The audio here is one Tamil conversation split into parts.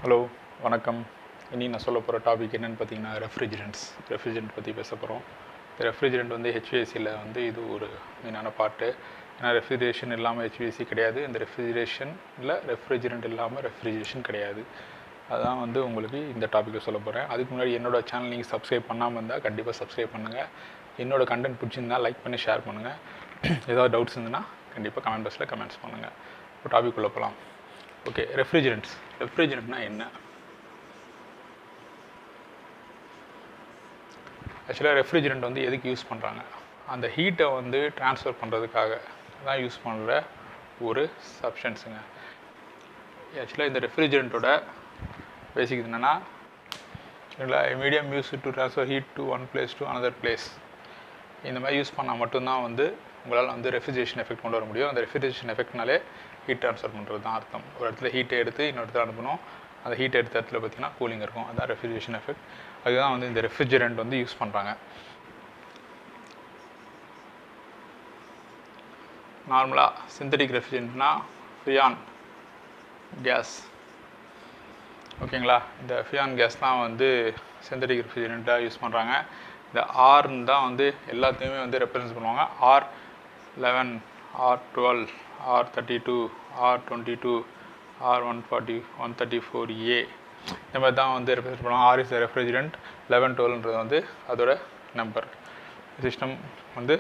ஹலோ வணக்கம். இனி நான் சொல்ல போகிற டாபிக் என்னென்னு பார்த்தீங்கன்னா ரெஃப்ரிஜரண்ட் பற்றி பேச போகிறோம். இந்த ரெஃப்ரிஜரண்ட் வந்து ஹெச்விஏசியில் வந்து இது ஒரு மெயினான பார்ட்டு. ஏன்னா ரெஃப்ரிஜரேஷன் இல்லாமல் ஹெச்விஏசி கிடையாது, இந்த ரெஃப்ரிஜரண்ட் இல்லாமல் ரெஃப்ரிஜரேஷன் கிடையாது. அதுதான் வந்து உங்களுக்கு இந்த டாப்பிக்கை சொல்ல போகிறேன். அதுக்கு முன்னாடி என்னோடய சேனல் நீங்கள் சப்ஸ்கிரைப் பண்ணாமல் இருந்தால் கண்டிப்பாக சப்ஸ்கிரைப் பண்ணுங்கள். என்னோடய கண்டென்ட் பிடிச்சிருந்தால் லைக் பண்ணி ஷேர் பண்ணுங்கள். ஏதாவது டவுட்ஸ் இருந்ததுன்னா கண்டிப்பாக கமெண்ட் பாக்ஸில் கமெண்ட்ஸ் பண்ணுங்கள். இப்போ டாபிக் உள்ள போகலாம். ஓகே, ரெஃப்ரிஜரண்ட்னா என்ன? ஆக்சுவலாக ரெஃப்ரிஜரண்ட் வந்து எதுக்கு யூஸ் பண்ணுறாங்க? அந்த ஹீட்டை வந்து ட்ரான்ஸ்ஃபர் பண்ணுறதுக்காக தான் யூஸ் பண்ணுற ஒரு சப்ஸ்டன்ஸுங்க. ஆக்சுவலாக இந்த ரெஃப்ரிஜரண்ட்டோட பேசிக் என்னென்னா, medium use to transfer heat to one place to another place. இந்த மாதிரி யூஸ் பண்ணால் மட்டும்தான் வந்து உங்களால் வந்து ரெஃப்ரிஜரேஷன் எஃபெக்ட் கொண்டு வர முடியும். அந்த ரெஃப்ரிஜரேஷன் எஃபெக்ட்னாலே ஹீட் ட்ரான்ஸ்ஃபர் பண்ணுறது தான் அர்த்தம். ஒரு இடத்துல ஹீட்டை எடுத்து இன்னொரு இடத்துல அனுப்பணும். அந்த ஹீட் எடுத்த இடத்துல பார்த்திங்கன்னா கூலிங் இருக்கும். அதுதான் ரெஃப்ரிஜரேஷன் எஃபெக்ட். அதுதான் வந்து இந்த ரெஃப்ரிஜரண்ட் வந்து யூஸ் பண்ணுறாங்க. நார்மலாக சிந்தட்டிக் ரெஃப்ரிஜரண்ட்னா ஃபியான் கேஸ், ஓகேங்களா? இந்த ஃபியான் கேஸ் தான் வந்து சிந்தட்டிக் ரெஃப்ரிஜரண்ட்டாக யூஸ் பண்ணுறாங்க. இந்த ஆர்ன்னு தான் வந்து எல்லாத்தையுமே வந்து ரெப்ரசன்ட் பண்ணுவாங்க. R11, R12, R32, R22, R140, 134A இந்த மாதிரி தான் வந்து ரெப்ரசன்ட் பண்ணுவாங்க. R இஸ் ரெஃப்ரிஜரண்ட், 11, 12ன்றது வந்து அதோட நம்பர் சிஸ்டம் வந்து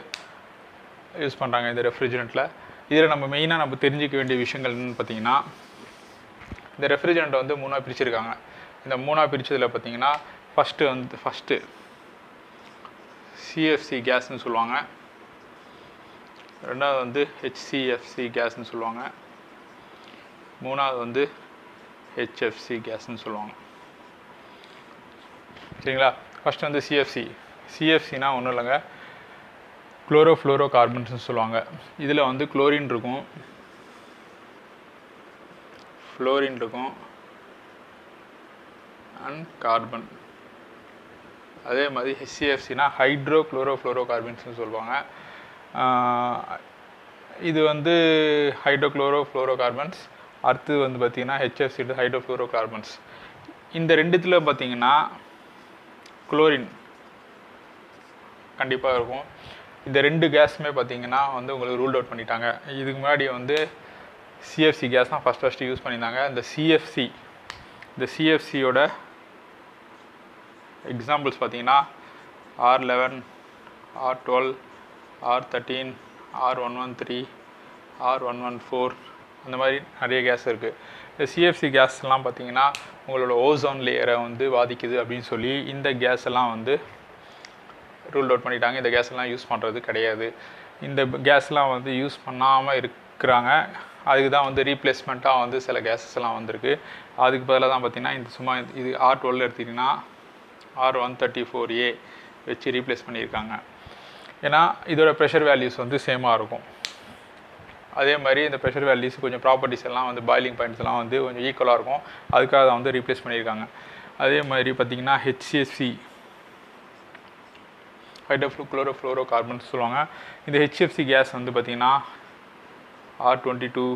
யூஸ் பண்ணுறாங்க இந்த ரெஃப்ரிஜரண்ட்டில். இதில் நம்ம மெயினாக நம்ம தெரிஞ்சிக்க வேண்டிய விஷயங்கள் என்னென்னு பார்த்தீங்கன்னா, இந்த ரெஃப்ரிஜரண்ட்டை வந்து மூணாக பிரிச்சிருக்காங்க. இந்த மூணாக பிரித்ததில் பார்த்தீங்கன்னா ஃபஸ்ட்டு CFC கேஸ்ன்னு சொல்லுவாங்க. ரெண்டாவது வந்து HCFC கேஸ்ன்னு சொல்லுவாங்க. மூணாவது வந்து HFC கேஸ்ன்னு சொல்லுவாங்க. சரிங்களா? ஃபஸ்ட்டு வந்து CFCனா ஒன்றும் இல்லைங்க, குளோரோஃப்ளோரோ கார்பன்ஸ்னு சொல்லுவாங்க. இதில் வந்து குளோரின் இருக்கும், ஃப்ளோரின் இருக்கும் அண்ட் கார்பன். அதே மாதிரி HCFCனா ஹைட்ரோ குளோரோஃப்ளோரோ கார்பன்ஸ்னு சொல்லுவாங்க. இது வந்து ஹைட்ரோ குளோரோஃப்ளோரோ கார்பன்ஸ். அடுத்து வந்து பார்த்திங்கன்னா HFC ஹைட்ரோ ஃப்ளோரோ கார்பன்ஸ். இந்த ரெண்டுத்தில் பார்த்திங்கன்னா குளோரின் கண்டிப்பாக இருக்கும். இந்த ரெண்டு கேஸுமே பார்த்திங்கன்னா வந்து உங்களுக்கு ரூல் அவுட் பண்ணிட்டாங்க. இதுக்கு முன்னாடி வந்து CFC கேஸ் தான் ஃபஸ்ட்டு யூஸ் பண்ணியிருந்தாங்க. இந்த CFCயோட எக்ஸாம்பிள்ஸ் பார்த்தீங்கன்னா R11, R12, R13, R113, R114 அந்த மாதிரி நிறைய கேஸ் இருக்குது. இந்த CFC கேஸ்லாம் பார்த்திங்கன்னா உங்களோட ஓசோன் லேயரை வந்து பாதிக்குது அப்படின்னு சொல்லி இந்த கேஸ் எல்லாம் வந்து ரூல் அவுட் பண்ணிட்டாங்க. இந்த கேஸ் எல்லாம் யூஸ் பண்ணுறது கிடையாது. இந்த கேஸ்லாம் வந்து யூஸ் பண்ணாமல் இருக்கிறாங்க. அதுக்கு தான் வந்து ரீப்ளேஸ்மெண்ட்டாக வந்து சில கேஸஸ் எல்லாம் வந்திருக்கு. அதுக்கு பதிலாக தான் பார்த்திங்கன்னா இந்த சும்மா இது R12 எடுத்திங்கன்னா R134A வச்சு ரீப்ளேஸ் பண்ணியிருக்காங்க. ஏன்னா இதோட ப்ரெஷர் வேல்யூஸ் வந்து சேமாக இருக்கும். அதே மாதிரி இந்த ப்ரெஷர் வேல்யூஸ் கொஞ்சம் ப்ராப்பர்ட்டிஸ் எல்லாம் வந்து பாயிலிங் பாயிண்ட்ஸ் எல்லாம் வந்து கொஞ்சம் ஈக்குவலாக இருக்கும். அதுக்காக தான் வந்து ரீப்ளேஸ் பண்ணியிருக்காங்க. அதே மாதிரி பார்த்திங்கன்னா HCFC ஹைட்ரோ குளோரோஃப்ளோரோ கார்பன்ஸ் சொல்லுவாங்க. இந்த HFC கேஸ் வந்து பார்த்திங்கன்னா R22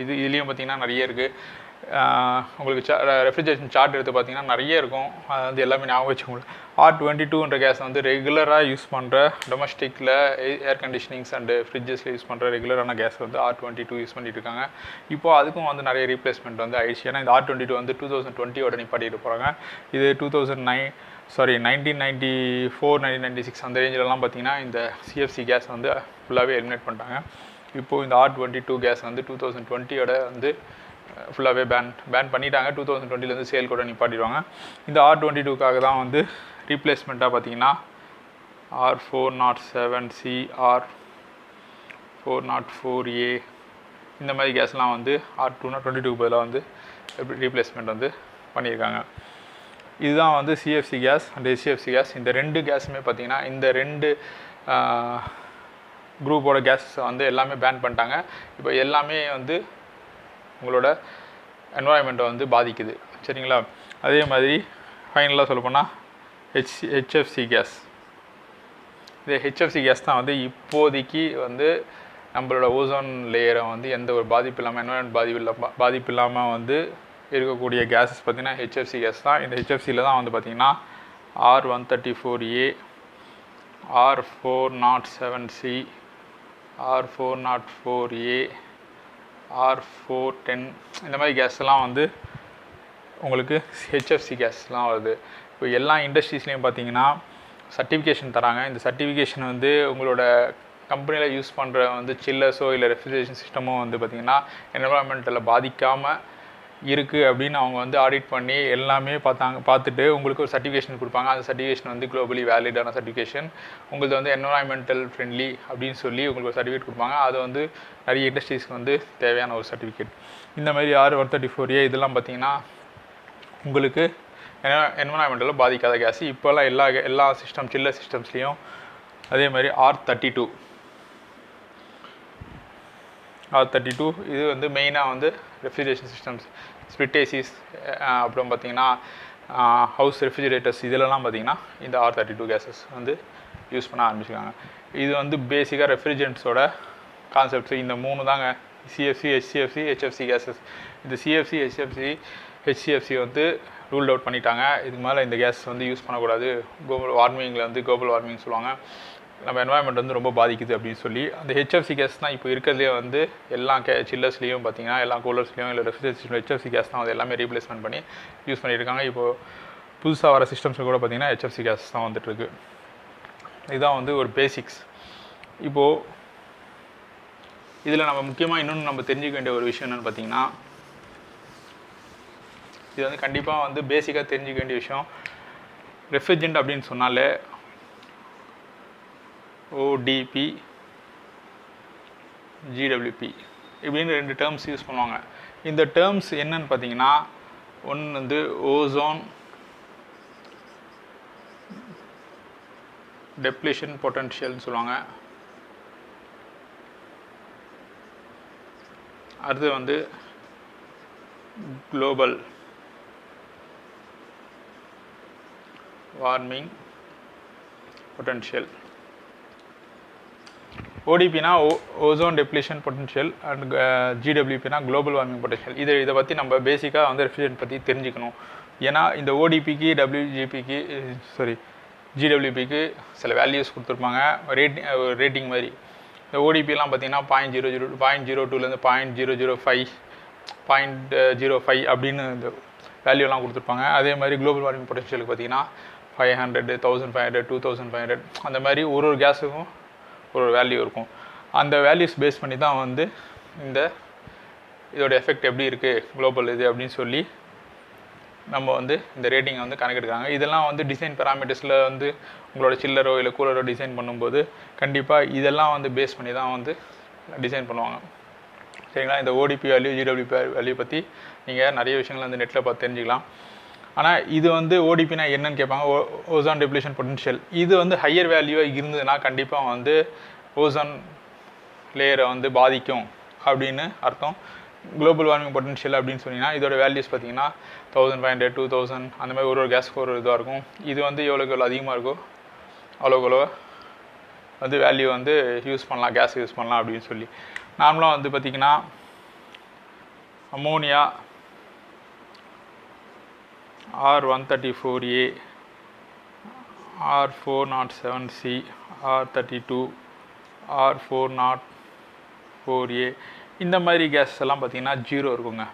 இதுலேயும் பார்த்திங்கன்னா நிறைய இருக்குது. உங்களுக்கு ரெஃப்ரிஜரேஷன் சார்ட் எடுத்து பார்த்தீங்கன்னா நிறைய இருக்கும். அது வந்து எல்லாமே ஞாபகம் வச்சுக்கோங்க. R22ன்ற கேஸ் வந்து ரெகுலராக யூஸ் பண்ணுற டொமஸ்டிக்கில் ஏர் கண்டிஷனிங்ஸ் அண்டு ஃப்ரிட்ஜஸில் யூஸ் பண்ணுற ரெகுலரான கேஸ் வந்து R22 யூஸ் பண்ணிட்டு இருக்காங்க. இப்போது அதுக்கும் வந்து நிறைய ரீப்ளேஸ்மெண்ட் வந்து ஆயிடுச்சு. ஏன்னா இந்த R22 வந்து 2020 நிப்பாட்டிட்டு போகிறாங்க. இது 1994, 1996 அந்த ரேஞ்சிலலாம் பார்த்திங்கன்னா இந்த CFC கேஸ் வந்து ஃபுல்லாகவே எலிமினேட் பண்ணிட்டாங்க. இப்போது இந்த R22 கேஸ் வந்து 2020 வந்து ஃபுல்லாகவே பேன் பண்ணிட்டாங்க. 2020 சேல் கூட நிப்பாட்டிடுவாங்க. இந்த R22க்காக தான் வந்து ரீப்ளேஸ்மெண்ட்டாக பார்த்தீங்கன்னா R407C, R404A இந்த மாதிரி கேஸ்லாம் வந்து R222க்கு பதிலாக வந்து ரீப்ளேஸ்மெண்ட் வந்து பண்ணியிருக்காங்க. இதுதான் வந்து CFC gas and HCFC gas. இந்த ரெண்டு கேஸுமே பார்த்திங்கன்னா இந்த ரெண்டு குரூப்போட கேஸ் வந்து எல்லாமே பேன் பண்ணிட்டாங்க. இப்போ எல்லாமே வந்து உங்களோட என்வாயன்மெண்ட்டை வந்து பாதிக்குது. சரிங்களா? அதே மாதிரி ஃபைனலாக சொல்லப்போனால் HFC கேஸ். இந்த HFC கேஸ் தான் வந்து இப்போதைக்கு வந்து நம்மளோட ஓசோன் லேயரை வந்து எந்த ஒரு பாதிப்பு இல்லாமல் என்வாயன்மெண்ட் பாதிப்பு இல்லாமல் வந்து இருக்கக்கூடிய கேஸஸ் பார்த்திங்கன்னா ஹெச்எஃப்சி கேஸ் தான். இந்த ஹெச்எஃப்சியில் தான் வந்து பார்த்திங்கன்னா R134A, R407C, R404A, R410 இந்த மாதிரி கேஸ்லாம் வந்து உங்களுக்கு ஹெச்எஃப்சி கேஸ்லாம் வருது. இப்போ எல்லா இண்டஸ்ட்ரீஸ்லேயும் பார்த்தீங்கன்னா சர்டிஃபிகேஷன் தராங்க. இந்த சர்டிஃபிகேஷன் வந்து உங்களோட கம்பெனியில் யூஸ் பண்ணுற வந்து சில்லர்ஸோ இல்லை ரெஃப்ரிஜரேஷன் சிஸ்டமோ வந்து பார்த்திங்கன்னா என்விரான்மெண்டலில் பாதிக்காமல் இருக்குது அப்படின்னு அவங்க வந்து ஆடிட் பண்ணி எல்லாமே பார்த்துட்டு உங்களுக்கு ஒரு சர்டிஃபிகேஷன் கொடுப்பாங்க. அந்த சர்டிஃபிகேஷன் வந்து குளோபலி வேலிடான சர்டிஃபிகேஷன். உங்களுக்கு வந்து என்விரான்மெண்டல் ஃப்ரெண்ட்லி அப்படின்னு சொல்லி உங்களுக்கு ஒரு சர்டிஃபிகேட் கொடுப்பாங்க. அது வந்து நிறைய இண்டஸ்ட்ரீஸ்க்கு வந்து தேவையான ஒரு சர்டிஃபிகேட். இந்த மாதிரி R134A இதெல்லாம் பார்த்திங்கன்னா உங்களுக்கு என்விரான்மெண்டலில் பாதிக்காத கேஸ். இப்போல்லாம் எல்லா சிஸ்டம் சில்லர் சிஸ்டம்ஸ்லேயும் அதே மாதிரி R32 இது வந்து மெயினாக வந்து ரெஃப்ரிஜரேஷன் சிஸ்டம்ஸ், ஸ்பிளிட் ஏசிஸ், அப்புறம் பார்த்திங்கன்னா ஹவுஸ் ரெஃப்ரிஜரேட்டர்ஸ் இதிலலாம் பார்த்திங்கன்னா இந்த R32 கேஸஸ் வந்து யூஸ் பண்ண ஆரம்பிச்சிருக்காங்க. இது வந்து பேசிக்காக ரெஃப்ரிஜரண்ட்ஸோட கான்செப்ட்ஸ் இந்த 3 தாங்க. CFC, HCFC, HFC gases. இந்த சிஎஃப்சி, ஹெச்சிஎஃப்சி வந்து ரூல்ட் அவுட் பண்ணிட்டாங்க. இதுக்கு மேலே இந்த கேஸ் வந்து யூஸ் பண்ணக்கூடாது. குளோபல் வார்மிங் சொல்லுவாங்க. நம்ம என்வாயன்மெண்ட் வந்து ரொம்ப பாதிக்குது அப்படின்னு சொல்லி அந்த ஹெச்எஃப்சி கேஸ் தான் இப்போ இருக்கிறதுலே வந்து எல்லா சில்லர்ஸ்லேயும் பார்த்தீங்கன்னா எல்லா கூலர்ஸ்லேயும் இல்லை ரெஃப்ரிஜரேஷன் ஹெச்எஃப்சி கேஸ் தான் வந்து எல்லாமே ரீப்ளேஸ்மெண்ட் பண்ணி யூஸ் பண்ணியிருக்காங்க. இப்போது புதுசாக வர சிஸ்டம்ஸில் கூட பார்த்திங்கன்னா ஹெச்எஃப்சி கேஸ் தான் வந்துட்டுருக்கு. இதுதான் வந்து ஒரு பேசிக்ஸ். இப்போது இதில் நம்ம முக்கியமாக இன்னொன்று நம்ம தெரிஞ்சுக்க வேண்டிய ஒரு விஷயம் என்னென்னு பார்த்திங்கன்னா, இது வந்து கண்டிப்பாக வந்து பேசிக்காக தெரிஞ்சுக்க வேண்டிய விஷயம். ரெஃப்ரிஜரண்ட் அப்படின்னு சொன்னாலே ODP, GWP இப்படின்னு 2 டேர்ம்ஸ் யூஸ் பண்ணுவாங்க. இந்த டேர்ம்ஸ் என்னன்னு பார்த்தீங்கன்னா, ஒன்று வந்து ஓசோன் டெப்ளிஷன் பொட்டன்ஷியல்னு சொல்லுவாங்க. அடுத்து வந்து குளோபல் வார்மிங் பொட்டன்ஷியல். ஓடிபினா ஓசோன் டெப்ளிஷன் பொட்டன்ஷியல் அண்ட் ஜிடபிள்யூபினா குளோபல் வார்மிங் பொட்டன்ஷியல். இதை பற்றி நம்ம பேசிக்காக வந்து ரெஃப்ரிஜரண்ட் பற்றி தெரிஞ்சுக்கணும். ஏன்னா இந்த ஓடிபிக்கு ஜிடபிள்யூபிக்கு சில வேல்யூஸ் கொடுத்துருப்பாங்க, ரேட்டிங் மாதிரி. இந்த ஓடிபிலாம் பார்த்தீங்கன்னா 0.02லேருந்து 0.005 0.05 அப்படின்னு இந்த வேல்யூலாம் கொடுத்துருப்பாங்க. அதே மாதிரி குளோபல் வார்மிங் பொட்டன்ஷியலுக்கு பார்த்தீங்கன்னா 500, 1500, 2500 அந்த மாதிரி ஒரு கேஸுக்கும் ஒரு வேல்யூ இருக்கும். அந்த வேல்யூஸ் பேஸ் பண்ணி தான் வந்து இதோட எஃபெக்ட் எப்படி இருக்குது குளோபல் இது அப்படின்னு சொல்லி நம்ம வந்து இந்த ரேட்டிங்கை வந்து கணக்கெடுக்கிறாங்க. இதெல்லாம் வந்து டிசைன் பேராமீட்டர்ஸில் வந்து உங்களோட சில்லரோ இல்லை கூலரோ டிசைன் பண்ணும்போது கண்டிப்பாக இதெல்லாம் வந்து பேஸ் பண்ணி தான் வந்து டிசைன் பண்ணுவாங்க. சரிங்களா? இந்த ஓடிபி வேல்யூ, ஜிடபிள்யூபி வேல்யூ பற்றி நீங்கள் நிறைய விஷயங்கள் வந்து நெட்டில் பார்த்து தெரிஞ்சுக்கலாம். ஆனால் இது வந்து ஓடிபினா என்னன்னு கேட்பாங்க. ஓசோன் டெப்ளிஷன் பொட்டன்ஷியல் இது வந்து ஹையர் வேல்யூவாக இருந்ததுன்னா கண்டிப்பாக வந்து ஓசோன் லேயரை வந்து பாதிக்கும் அப்படின்னு அர்த்தம். குளோபல் வார்மிங் பொட்டன்ஷியல் அப்படின்னு சொன்னீங்கன்னா இதோட வேல்யூஸ் பார்த்தீங்கன்னா 1500, 2000 அந்த மாதிரி ஒரு கேஸ்க்கு ஒரு இதாக இருக்கும். இது வந்து எவ்வளோக்கு அதிகமாக இருக்கோ அவ்வளோக்கு வந்து வேல்யூ வந்து யூஸ் பண்ணலாம், கேஸ் யூஸ் பண்ணலாம் அப்படின்னு சொல்லி. நார்மலாக வந்து பார்த்திங்கன்னா ammonia R134A, R407C, R32, R404A இந்த மாதிரி கேஸ் எல்லாம் பார்த்திங்கன்னா 0 இருக்குங்க.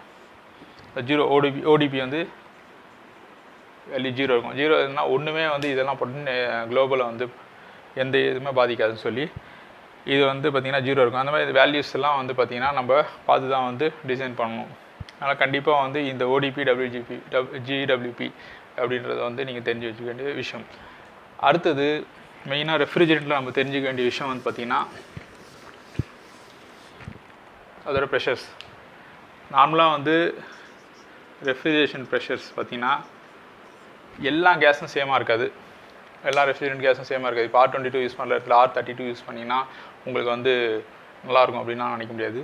0 ஓடிபி வந்து வேல்யூ 0 இருக்கும். 0 இருந்தால் ஒன்றுமே வந்து இதெல்லாம் போட்டு குளோபலை வந்து எந்த இதுவுமே பாதிக்காதுன்னு சொல்லி இது வந்து பார்த்திங்கன்னா 0 இருக்கும். அந்த மாதிரி வேல்யூஸ் எல்லாம் வந்து பார்த்திங்கன்னா நம்ம பார்த்து தான் வந்து டிசைன் பண்ணணும். அதனால் கண்டிப்பாக வந்து இந்த ஓடிபி, ஜிடபிள்யூபி அப்படின்றத வந்து நீங்கள் தெரிஞ்சு வச்சுக்க வேண்டிய விஷயம். அடுத்தது மெயினாக ரெஃப்ரிஜரண்ட்டில் நம்ம தெரிஞ்சுக்க வேண்டிய விஷயம் வந்து பார்த்திங்கன்னா அதோட ப்ரெஷர்ஸ். நார்மலாக வந்து ரெஃப்ரிஜரேஷன் ப்ரெஷர்ஸ் பார்த்திங்கன்னா எல்லா கேஸும் சேமாக இருக்காது. எல்லா ரெஃப்ரிஜரண்ட் கேஸும் சேமாக இருக்காது. இப்போ R22 யூஸ் பண்ணுற இடத்துல R32 யூஸ் பண்ணிங்கன்னா உங்களுக்கு வந்து நல்லாயிருக்கும் அப்படின்னு நான் நினைக்க முடியாது.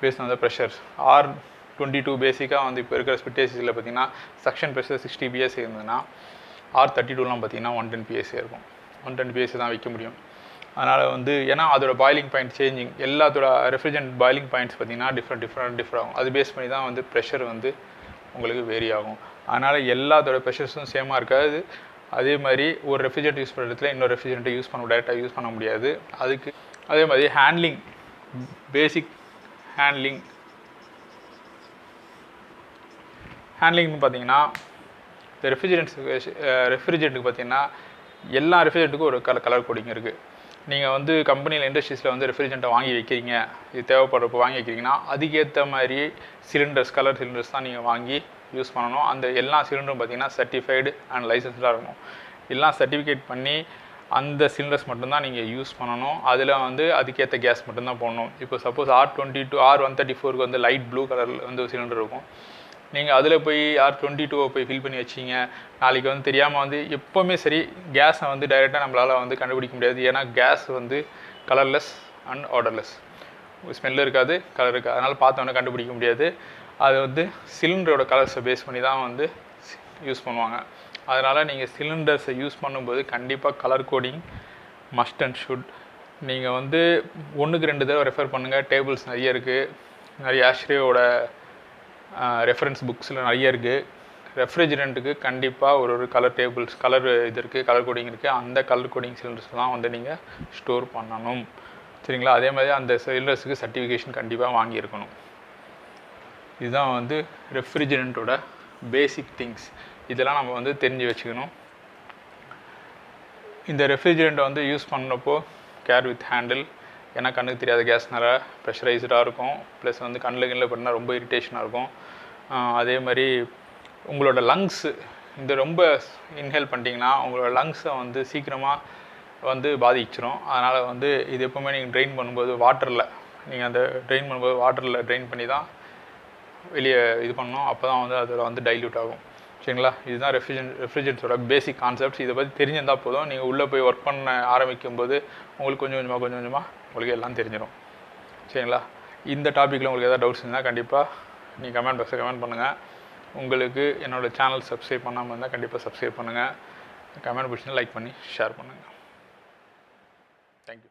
Based on the pressures. R22 பேசிக்காக வந்து இப்போ இருக்கிற ஸ்பிளிட் ஏசிஸில் பார்த்திங்கன்னா சக்ஷன் ப்ரெஷர் 60 PSI இருந்ததுன்னா R32லாம் பார்த்திங்கன்னா 110 PSI இருக்கும். 110 PSI தான் வைக்க முடியும். அதனால் வந்து ஏன்னா அதோட பாயிலிங் பாயிண்ட் சேஞ்சிங், எல்லாத்தோட ரெஃப்ரிஜரண்ட் பாயிலிங் பாயிண்ட்ஸ் பார்த்திங்கன்னா டிஃப்ரெண்ட் ஆகும். அது பேஸ் பண்ணி தான் வந்து ப்ரெஷர் வந்து உங்களுக்கு வேரி ஆகும். அதனால் எல்லாத்தோட ப்ரெஷர்ஸும் சேமாக இருக்காது. அதே மாதிரி ஒரு ரெஃப்ரிஜரேட்டர் யூஸ் பண்ணுற இடத்துல இன்னொரு ரெஃப்ரிஜரேட்டர் டேரெக்டாக யூஸ் பண்ண முடியாது. அதுக்கு அதே மாதிரி ஹேண்ட்லிங், பேசிக் ஹேண்ட்லிங்னு பார்த்தீங்கன்னா இந்த ரெஃப்ரிஜரேட்டருக்கு பார்த்தீங்கன்னா எல்லா ரெஃப்ரிஜரேட்டருக்கும் ஒரு கலர் கோடிங் இருக்குது. நீங்கள் வந்து கம்பெனியில் இண்டஸ்ட்ரீஸில் வந்து ரெஃப்ரிஜரேட்டரை வாங்கி வைக்கிறீங்க, இது தேவைப்படுறப்போ வாங்கி வைக்கிறீங்கன்னா அதுக்கேற்ற மாதிரி கலர் சிலிண்டர்ஸ் தான் நீங்கள் வாங்கி யூஸ் பண்ணணும். அந்த எல்லா சிலிண்டரும் பார்த்தீங்கன்னா சர்டிஃபைடு அண்ட் லைசன்ஸ்டாக இருக்கணும். எல்லாம் சர்டிஃபிகேட் பண்ணி அந்த சிலிண்டர்ஸ் மட்டும்தான் நீங்கள் யூஸ் பண்ணணும். அதில் வந்து அதுக்கேற்ற கேஸ் மட்டும்தான் போடணும். இப்போ சப்போஸ் R22 R134க்கு வந்து லைட் ப்ளூ கலரில் வந்து சிலிண்டர் இருக்கும். நீங்கள் அதில் போய் R22 போய் ஃபில் பண்ணி வச்சிங்க, நாளைக்கு வந்து தெரியாமல் வந்து எப்போவுமே சரி கேஸை வந்து டைரெக்டாக நம்மளால் வந்து கண்டுபிடிக்க முடியாது. ஏன்னா கேஸ் வந்து கலர்லெஸ் அண்ட் ஆர்டர்லெஸ், ஸ்மெல் இருக்காது, கலர் இருக்காது. அதனால் பார்த்தோன்னே கண்டுபிடிக்க முடியாது. அது வந்து சிலிண்டரோட கலர்ஸை பேஸ் பண்ணி தான் வந்து யூஸ் பண்ணுவாங்க. அதனால் நீங்கள் சிலிண்டர்ஸை யூஸ் பண்ணும்போது கண்டிப்பாக colour coding must and should. நீங்கள் வந்து 1க்கு 2 தடவை ரெஃபர் பண்ணுங்கள். டேபிள்ஸ் நிறைய இருக்குது, நிறைய ஆஷ்ரேயோட ரெஃபரன்ஸ் புக்ஸில் நிறைய இருக்குது. ரெஃப்ரிஜரண்ட்டுக்கு கண்டிப்பாக ஒரு கலர் டேபிள்ஸ், கலர் இது இருக்குது, கலர் கோடிங் இருக்குது. அந்த கலர் கோடிங் சிலிண்டர்ஸ்லாம் வந்து நீங்கள் ஸ்டோர் பண்ணணும். சரிங்களா? அதே மாதிரி அந்த சிலிண்டர்ஸுக்கு சர்டிஃபிகேஷன் கண்டிப்பாக வாங்கியிருக்கணும். இதுதான் வந்து ரெஃப்ரிஜரண்ட்டோட பேசிக் திங்ஸ். இதெல்லாம் நம்ம வந்து தெரிஞ்சு வச்சுக்கணும். இந்த ரெஃப்ரிஜரண்ட்டை வந்து யூஸ் பண்ணப்போ கேர் வித் ஹேண்டில். ஏன்னா கண்ணுக்கு தெரியாத கேஸ்னால ப்ரெஷரைஸ்டாக இருக்கும், ப்ளஸ் வந்து கண்ணில் பண்ணால் ரொம்ப இரிட்டேஷனாக இருக்கும். அதே மாதிரி உங்களோட லங்ஸு இந்த ரொம்ப இன்ஹேல் பண்ணிட்டீங்கன்னா உங்களோட லங்ஸை வந்து சீக்கிரமாக வந்து பாதிச்சிடும். அதனால் வந்து இது எப்போவுமே நீங்கள் ட்ரெயின் பண்ணும்போது நீங்கள் அந்த ட்ரெயின் பண்ணும்போது வாட்டரில் ட்ரெயின் பண்ணி தான் வெளியே இது பண்ணணும். அப்போ தான் வந்து அதில் வந்து டைல்யூட் ஆகும். சரிங்களா? இதுதான் ரெஃப்ரிஜரேட்டரோட பேசிக் கான்செப்ட்ஸ். இதை பற்றி தெரிஞ்சிருந்தால் போதும். நீங்கள் உள்ளே போய் ஒர்க் பண்ண ஆரம்பிக்கும்போது உங்களுக்கு கொஞ்சம் கொஞ்சமாக உங்களுக்கு எல்லாம் தெரிஞ்சிடும். சரிங்களா? இந்த டாப்பிக்கில் உங்களுக்கு எதாவது டவுட்ஸ் இருந்தால் கண்டிப்பாக நீங்கள் கமெண்ட் பாக்ஸில் கமெண்ட் பண்ணுங்கள். உங்களுக்கு என்னோடய சேனல் சப்ஸ்கிரைப் பண்ணாமல் இருந்தால் கண்டிப்பாக சப்ஸ்கிரைப் பண்ணுங்கள். கமெண்ட் பிடிச்சிருந்தால் லைக் பண்ணி ஷேர் பண்ணுங்கள். தேங்க்யூ.